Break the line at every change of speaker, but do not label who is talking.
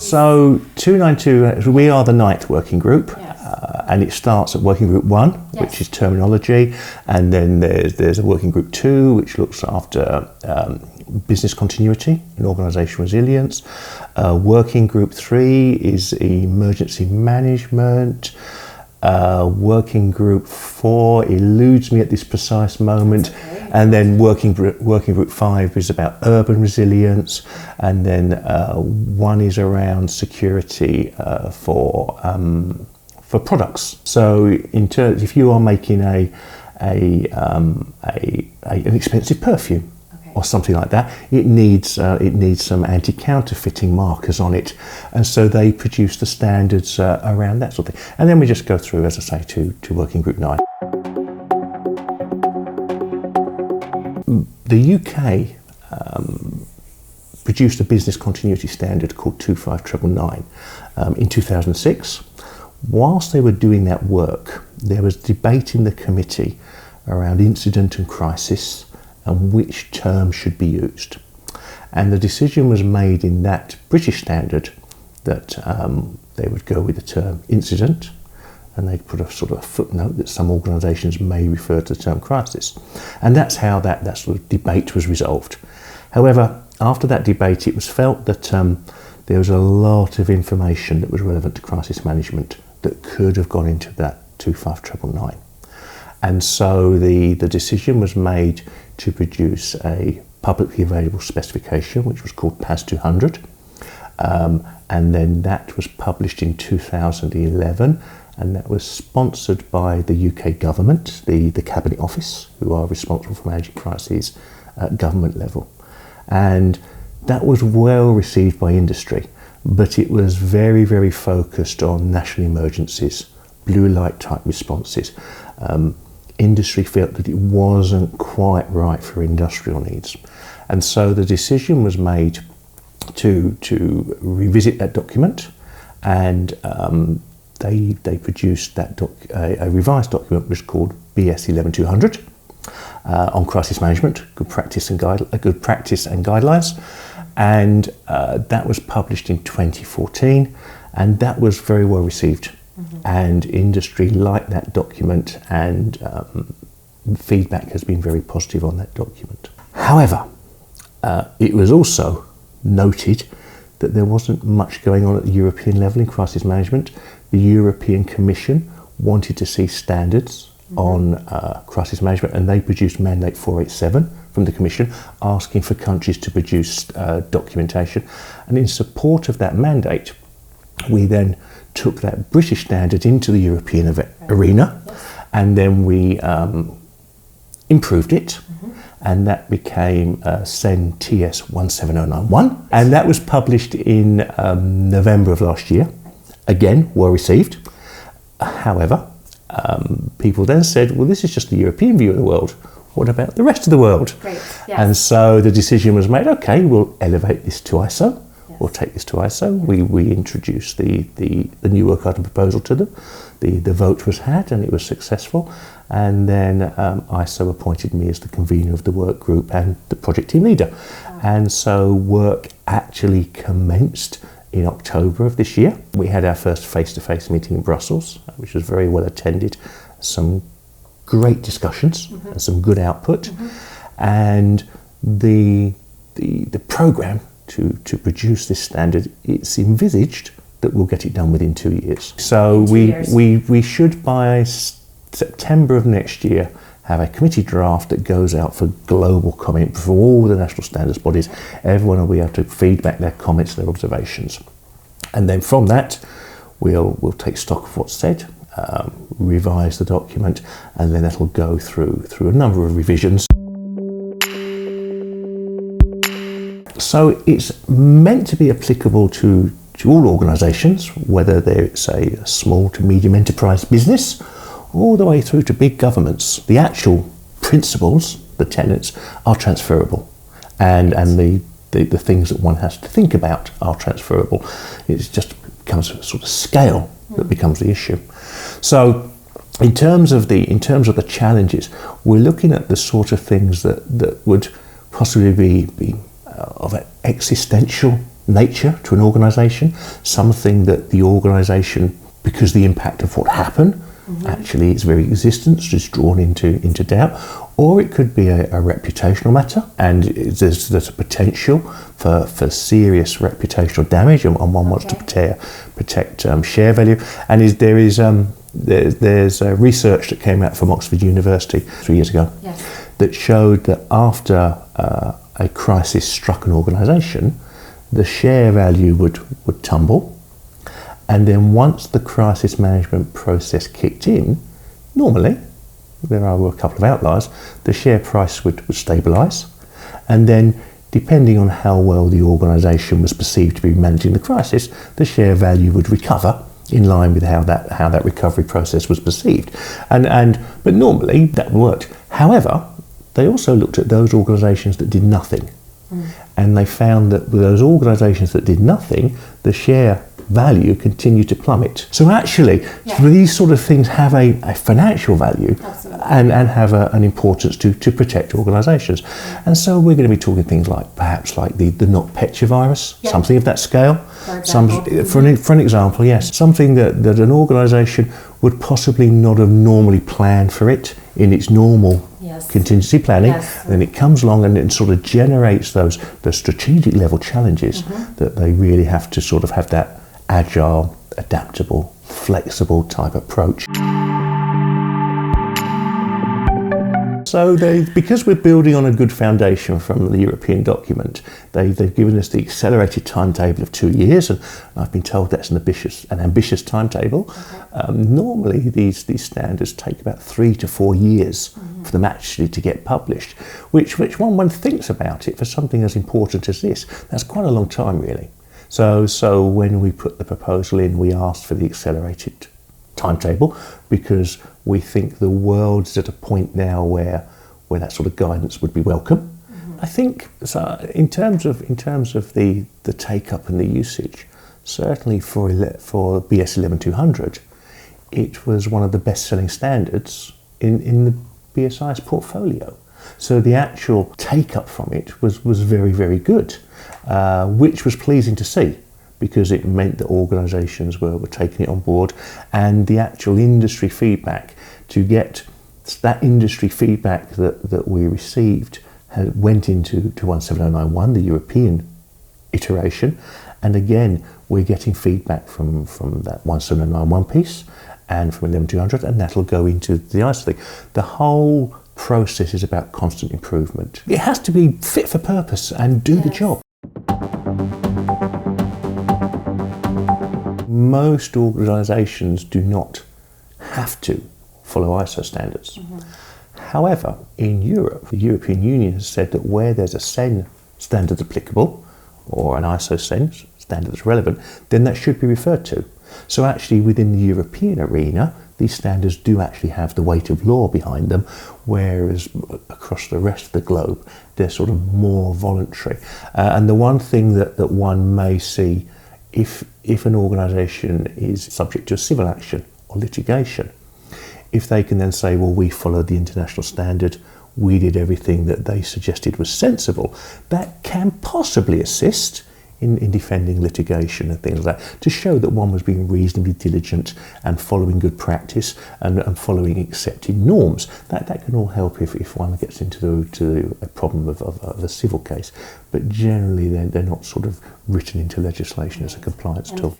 So 292, we are the 9th working group.
Yes.
And it starts at working group 1,
Yes.
which is terminology, and then there's a working group 2, which looks after business continuity and organisation resilience. Working group 3 is emergency management. Working group 4 eludes me at this precise moment.
Okay.
And then working group 5 is about urban resilience, and then 1 is around security for products. So in terms, if you are making an expensive perfume,
Okay.
or something like that, it needs some anti-counterfeiting markers on it, and so they produce the standards around that sort of thing. And then we just go through, as I say, to working group 9. The UK produced a business continuity standard called 25999 in 2006. Whilst they were doing that work, there was debate in the committee around incident and crisis and which term should be used. And the decision was made in that British standard that they would go with the term incident, and they put a sort of footnote that some organisations may refer to the term crisis. And that's how that sort of debate was resolved. However, after that debate, it was felt that there was a lot of information that was relevant to crisis management that could have gone into that 25999. And so the decision was made to produce a publicly available specification, which was called PAS 200. And then that was published in 2011, and that was sponsored by the UK government, the Cabinet Office, who are responsible for managing crises at government level. And that was well received by industry, but it was very, very focused on national emergencies, blue light type responses. Industry felt that it wasn't quite right for industrial needs. And so the decision was made to revisit that document, and they produced a revised document which was called BS 11200 on crisis management, good practice and guidelines, and that was published in 2014, and that was very well received. Mm-hmm. And industry liked that document, and feedback has been very positive on that document. However, it was also noted that there wasn't much going on at the European level in crisis management. The European Commission wanted to see standards on crisis management, and they produced Mandate 487 from the Commission, asking for countries to produce documentation. And in support of that mandate, we then took that British standard into the European arena, and then we improved it, and that became SEN TS 17091, and that was published in November of last year. Again, well received. However, people then said, well, this is just the European view of the world. What about the rest of the world?
Great. Yes.
And so the decision was made, okay, we'll elevate this to ISO. Yes. We'll take this to ISO. We introduced the new work item proposal to them. The vote was had, and it was successful. And then ISO appointed me as the convener of the work group and the project team leader. Wow. And so work actually commenced in October of this year. We had our first face-to-face meeting in Brussels, which was very well attended. Some great discussions and some good output. And the programme to produce this standard, it's envisaged that we'll get it done within 2 years. So we should by September of next year have a committee draft that goes out for global comment for all the national standards bodies. Everyone will be able to feed back their comments, their observations. And then from that, we'll take stock of what's said, revise the document, and then that'll go through a number of revisions. So it's meant to be applicable to all organisations, whether it's a small to medium enterprise business, all the way through to big governments. The actual principles, the tenets, are transferable, and the things that one has to think about are transferable. It just becomes a sort of scale that becomes the issue. So in terms of the challenges, we're looking at the sort of things that would possibly be of an existential nature to an organisation, something that the organisation, because the impact of what happened, actually its very existence is drawn into doubt, or it could be a reputational matter, and there's a potential for serious reputational damage, and one wants to protect share value. And there's research that came out from Oxford University 3 years ago that showed that after a crisis struck an organisation, the share value would tumble. And then once the crisis management process kicked in, normally, there were a couple of outliers, the share price would stabilise. And then, depending on how well the organisation was perceived to be managing the crisis, the share value would recover in line with how that recovery process was perceived. But normally, that worked. However, they also looked at those organisations that did nothing. And they found that with those organisations that did nothing, the share value continued to plummet. So actually, these sort of things have a financial value and have an importance to protect organisations. And so we're going to be talking things like perhaps like the NotPetya virus, something of that scale. For an example, yes, something that an organisation would possibly not have normally planned for it in its normal contingency planning, and it comes along and it sort of generates the strategic level challenges that they really have to sort of have that agile, adaptable, flexible type approach. So because we're building on a good foundation from the European document, they've given us the accelerated timetable of 2 years, and I've been told that's an ambitious timetable. Normally these standards take about 3 to 4 years for them actually to get published, which one thinks about it for something as important as this, that's quite a long time really. So when we put the proposal in, we asked for the accelerated timetable because we think the world's at a point now where that sort of guidance would be welcome. I think so in terms of the take up and the usage, certainly for BS 11200, it was one of the best selling standards in the BSI's portfolio. So the actual take up from it was very, very good, which was pleasing to see because it meant that organisations were taking it on board, and the actual industry feedback, to get that industry feedback that we received went into 17091, the European iteration, and again we're getting feedback from that 17091 piece and from 11200, and that'll go into the ISO thing. The whole process is about constant improvement. It has to be fit for purpose and do the job. Most organisations do not have to follow ISO standards. However, in Europe, the European Union has said that where there's a SEN standard applicable, or an ISO SEN standard that's relevant, then that should be referred to. So actually within the European arena, these standards do actually have the weight of law behind them, whereas across the rest of the globe, they're sort of more voluntary. And the one thing that one may see, if an organisation is subject to a civil action or litigation, if they can then say, well, we followed the international standard, we did everything that they suggested was sensible, that can possibly assist in defending litigation and things like that, to show that one was being reasonably diligent and following good practice and following accepted norms. That can all help if one gets into a problem of a civil case. But generally they're not sort of written into legislation as a compliance tool.